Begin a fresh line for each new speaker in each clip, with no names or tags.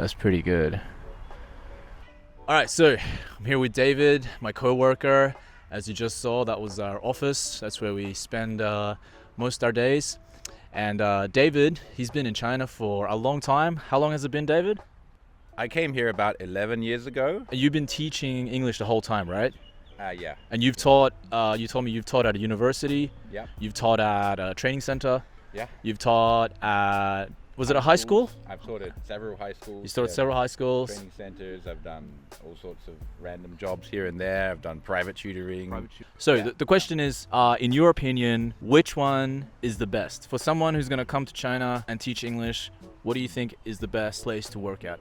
That's pretty good. All right, so I'm here with David, my co-worker. As you just saw, that was our office. That's where we spend most our days. And David, he's been in China for a long time. How long has it been, David?
I came here about 11 years ago.
And you've been teaching English the whole time, right?
Yeah.
And you've taught, you told me you've taught at a university.
Yeah.
You've taught at a training center.
Yeah.
You've taught at, was it a high school?
I've taught at several high schools.
You taught at several high schools.
Training centers. I've done all sorts of random jobs here and there. I've done private tutoring.
So the question is, in your opinion, which one is the best? For someone who's going to come to China and teach English, what do you think is the best place to work at?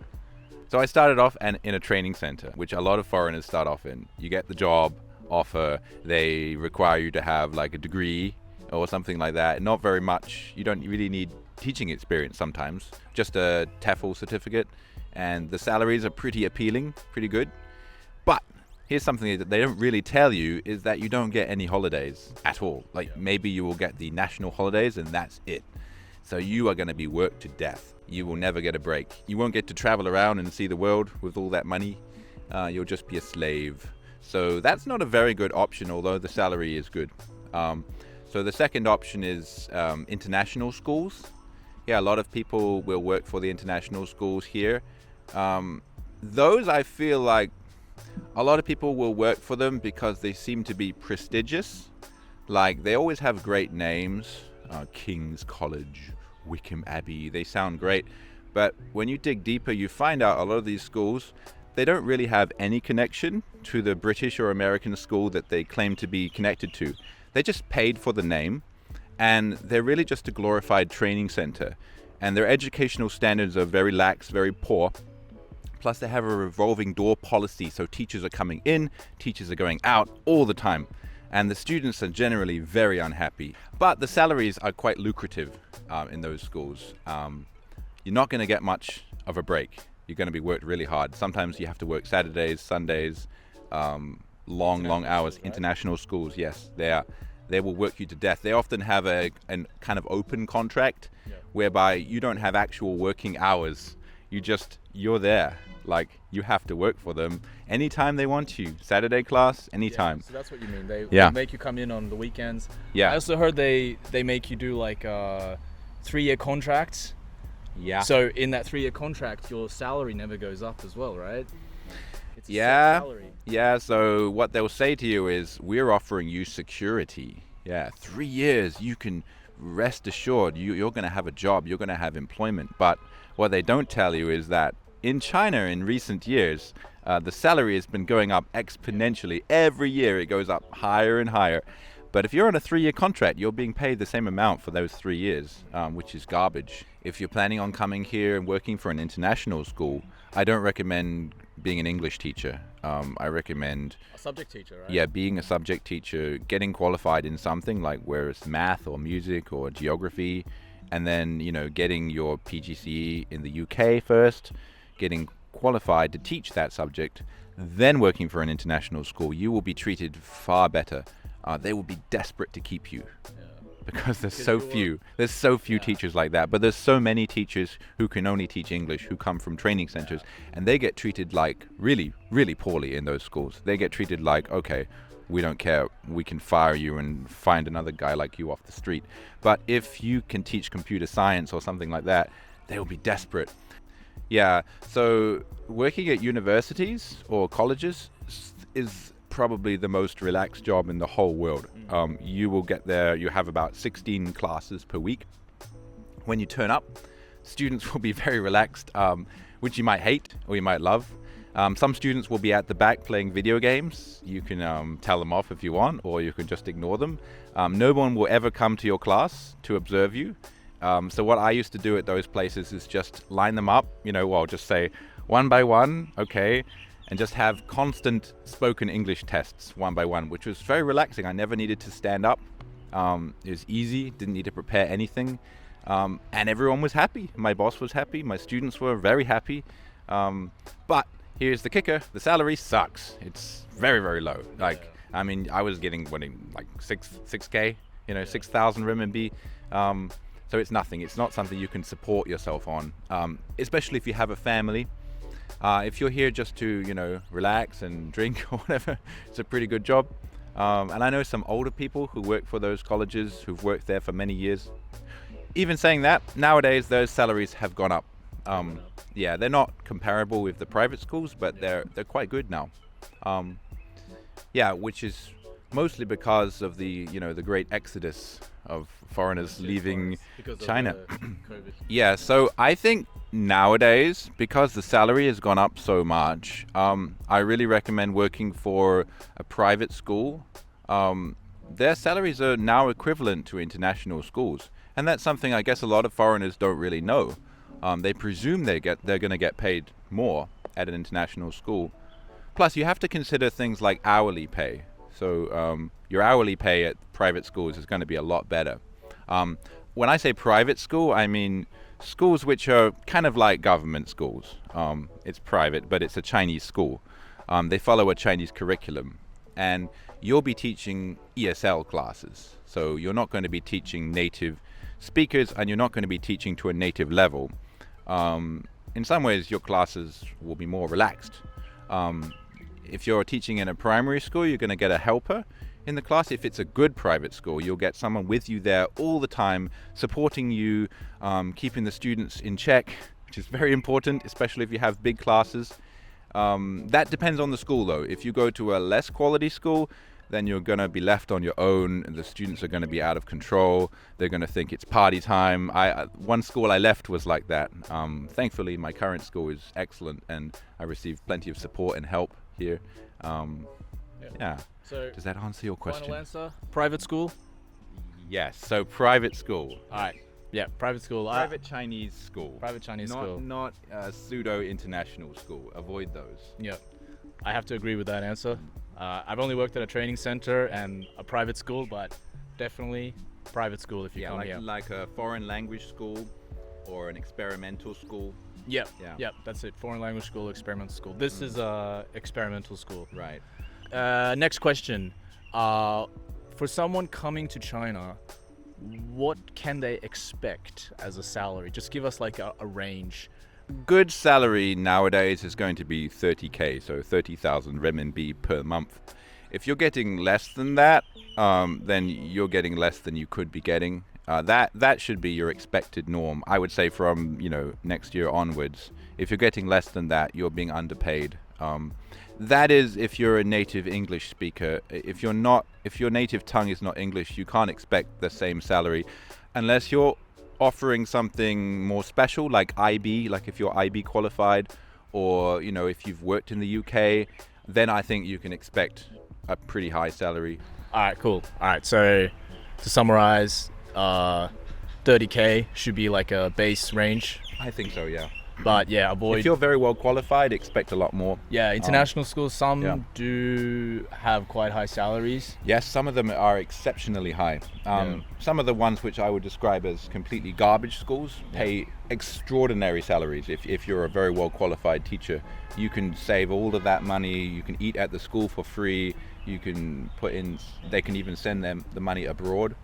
So I started off in a training center, which a lot of foreigners start off in. You get the job offer. They require you to have like a degree or something like that. Not very much. You don't really need teaching experience sometimes. Just a TEFL certificate. And the salaries are pretty appealing, pretty good. But here's something that they don't really tell you is that you don't get any holidays at all. Like maybe you will get the national holidays and that's it. So you are going to be worked to death. You will never get a break. You won't get to travel around and see the world with all that money. You'll just be a slave. So that's not a very good option, although the salary is good. So the second option is international schools. Yeah, a lot of people will work for the international schools here. Those I feel like a lot of people will work for them because they seem to be prestigious. Like they always have great names. King's College, Wickham Abbey, they sound great. But when you dig deeper, you find out a lot of these schools, they don't really have any connection to the British or American school that they claim to be connected to. They just paid for the name, and they're really just a glorified training center. And their educational standards are very lax, very poor. Plus they have a revolving door policy, so teachers are coming in, teachers are going out all the time. And the students are generally very unhappy. But the salaries are quite lucrative in those schools. You're not going to get much of a break. You're going to be worked really hard. Sometimes you have to work Saturdays, Sundays, long hours.
Right?
International schools, yes, they will work you to death. They often have a kind of open contract whereby you don't have actual working hours. You're there. Like you have to work for them anytime they want you. Saturday class, anytime.
Yeah, so that's what you mean. They make you come in on the weekends.
Yeah.
I also heard they make you do like 3-year contracts.
Yeah.
So in that 3-year contract, your salary never goes up as well, right? It's a set
Yeah.
salary.
Yeah, so what they'll say to you is, we're offering you security. Yeah, 3 years, you can rest assured you're going to have a job, you're going to have employment. But what they don't tell you is that in China in recent years, the salary has been going up exponentially. Every year it goes up higher and higher. But if you're on a 3-year contract, you're being paid the same amount for those 3 years, which is garbage. If you're planning on coming here and working for an international school, I don't recommend being an English teacher. I recommend
A subject teacher, right?
yeah, being a subject teacher, getting qualified in something like where it's math or music or geography, and then, getting your PGCE in the UK first, getting qualified to teach that subject, then working for an international school. You will be treated far better. They will be desperate to keep you because there's so few. There's so few teachers like that, but there's so many teachers who can only teach English who come from training centers, and they get treated like really, really poorly in those schools. They get treated like, okay, we don't care, we can fire you and find another guy like you off the street. But if you can teach computer science or something like that, they will be desperate. Yeah, so working at universities or colleges is probably the most relaxed job in the whole world. You will get there, you have about 16 classes per week. When you turn up, students will be very relaxed, which you might hate or you might love. Some students will be at the back playing video games. You can tell them off if you want, or you can just ignore them. No one will ever come to your class to observe you. So what I used to do at those places is just line them up, just say one by one, okay, and just have constant spoken English tests one by one, which was very relaxing. I never needed to stand up. It was easy, didn't need to prepare anything. And everyone was happy. My boss was happy, my students were very happy. But here's the kicker, the salary sucks. It's very, very low. I was getting like 6K, 6,000 renminbi. So it's nothing. It's not something you can support yourself on, especially if you have a family. If you're here just to, relax and drink or whatever, it's a pretty good job. And I know some older people who work for those colleges who've worked there for many years. Even saying that, nowadays those salaries have gone up. Yeah, they're not comparable with the private schools, but they're quite good now. Yeah, which is mostly because of the great exodus of foreigners leaving China. Yeah, so I think nowadays, because the salary has gone up so much, I really recommend working for a private school. Their salaries are now equivalent to international schools, and that's something I guess a lot of foreigners don't really know. They presume they're going to get paid more at an international school. Plus, you have to consider things like hourly pay. So your hourly pay at private schools is going to be a lot better. When I say private school, I mean schools which are kind of like government schools. It's private, but it's a Chinese school. They follow a Chinese curriculum, and you'll be teaching ESL classes. So you're not going to be teaching native speakers, and you're not going to be teaching to a native level. In some ways, your classes will be more relaxed. If you're teaching in a primary school, you're going to get a helper in the class. If it's a good private school, you'll get someone with you there all the time, supporting you, keeping the students in check, which is very important, especially if you have big classes. That depends on the school, though. If you go to a less quality school, then you're going to be left on your own, and the students are going to be out of control. They're going to think it's party time. One school I left was like that. Thankfully, my current school is excellent, and I received plenty of support and help here. Yeah.
So
does that answer your question?
Final answer, private school?
Yes, so private school.
All right. Yeah, private school.
Private Chinese school.
Private Chinese school.
Not pseudo-international school. Avoid those.
Yeah, I have to agree with that answer. I've only worked at a training center and a private school, but definitely private school if you come here.
Like a foreign language school or an experimental school.
Yep, that's it. Foreign language school, experimental school. This is a experimental school.
Right.
Next question. For someone coming to China, what can they expect as a salary? Just give us like a range.
Good salary nowadays is going to be 30k, so 30,000 renminbi per month. If you're getting less than that, then you're getting less than you could be getting. That should be your expected norm. I would say from next year onwards. If you're getting less than that, you're being underpaid. That is if you're a native English speaker. If your native tongue is not English, you can't expect the same salary unless you're offering something more special like IB, like if you're IB qualified, or if you've worked in the UK, then I think you can expect a pretty high salary.
All right, cool. All right, so to summarize, 30k should be like a base range.
I think so, yeah.
But yeah, avoid.
If you're very well qualified, expect a lot more.
Yeah, international schools, some do have quite high salaries.
Yes, some of them are exceptionally high. Some of the ones which I would describe as completely garbage schools pay extraordinary salaries. If you're a very well qualified teacher, you can save all of that money. You can eat at the school for free. You can they can even send them the money abroad.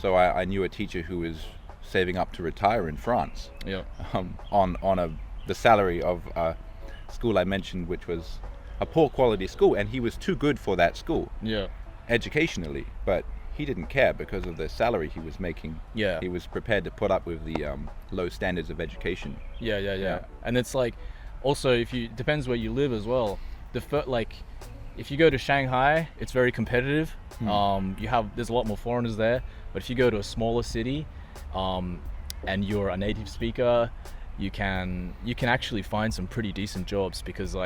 So I knew a teacher who was saving up to retire in France. On the salary of a school I mentioned, which was a poor quality school, and he was too good for that school. Educationally, but he didn't care because of the salary he was making. He was prepared to put up with the low standards of education. And it's like, also depends where you live as well. If you go to Shanghai, it's very competitive. There's a lot more foreigners there. But if you go to a smaller city, and you're a native speaker, you can actually find some pretty decent jobs, because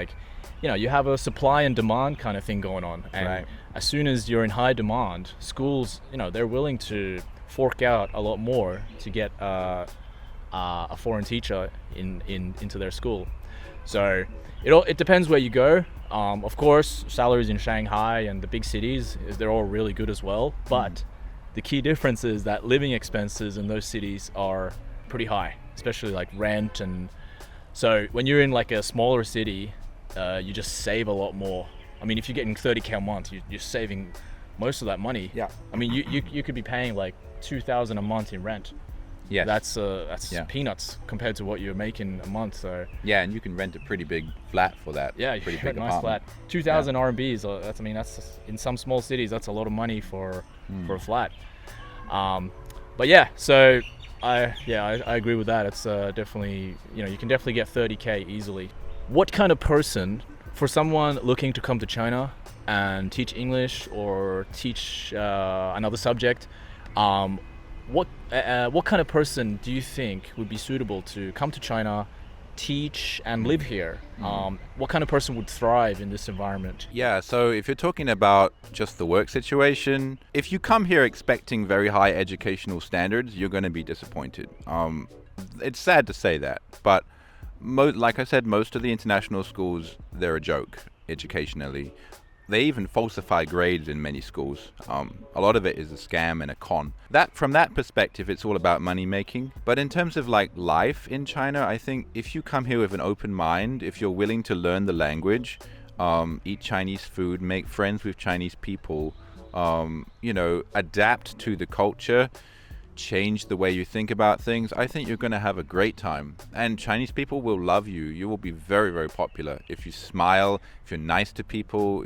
you have a supply and demand kind of thing going on, and as soon as you're in high demand, schools they're willing to fork out a lot more to get a foreign teacher into their school. So it depends where you go. Of course, salaries in Shanghai and the big cities, they're all really good as well, but the key difference is that living expenses in those cities are pretty high, especially like rent. And so when you're in like a smaller city, you just save a lot more. I mean, if you're getting 30k a month, you're saving most of that money. I mean, you could be paying like 2,000 a month in rent. Yes.
That's
Yeah.
peanuts compared to what you're making a month. So
Yeah, and you can rent a pretty big flat for that.
yeah, you
pretty
get
big
a nice
apartment.
flat. 2,000 RMBs. That's, I mean, that's in some small cities. That's a lot of money for a flat. But yeah, so I agree with that. It's definitely, you can definitely get 30K easily. What kind of person, for someone looking to come to China and teach English or teach another subject, what kind of person do you think would be suitable to come to China, teach and live here? What kind of person would thrive in this environment?
Yeah, so if you're talking about just the work situation, if you come here expecting very high educational standards, you're going to be disappointed. It's sad to say that, but like I said, most of the international schools, they're a joke educationally. They even falsify grades in many schools. A lot of it is a scam and a con. From that perspective, it's all about money making. But in terms of like life in China, I think if you come here with an open mind, if you're willing to learn the language, eat Chinese food, make friends with Chinese people, adapt to the culture, change the way you think about things, I think you're going to have a great time. And Chinese people will love you. You will be very, very popular. If you smile, if you're nice to people,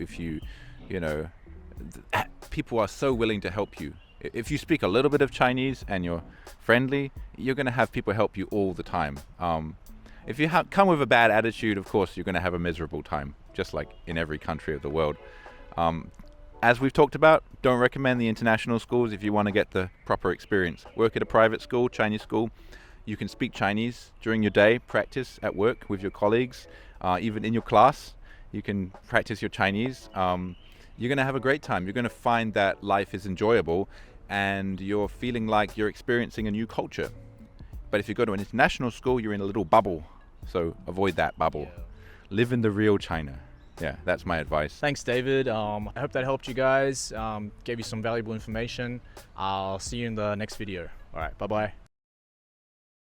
people are so willing to help you. If you speak a little bit of Chinese and you're friendly, you're going to have people help you all the time. If you come with a bad attitude, of course, you're going to have a miserable time, just like in every country of the world. As we've talked about, don't recommend the international schools if you want to get the proper experience. Work at a private school, Chinese school. You can speak Chinese during your day, practice at work with your colleagues, even in your class. You can practice your Chinese. You're going to have a great time. You're going to find that life is enjoyable and you're feeling like you're experiencing a new culture. But if you go to an international school, you're in a little bubble. So avoid that bubble.
Yeah.
Live in the real China. Yeah, that's my advice.
Thanks, David. I hope that helped you guys, gave you some valuable information. I'll see you in the next video. All right, bye-bye.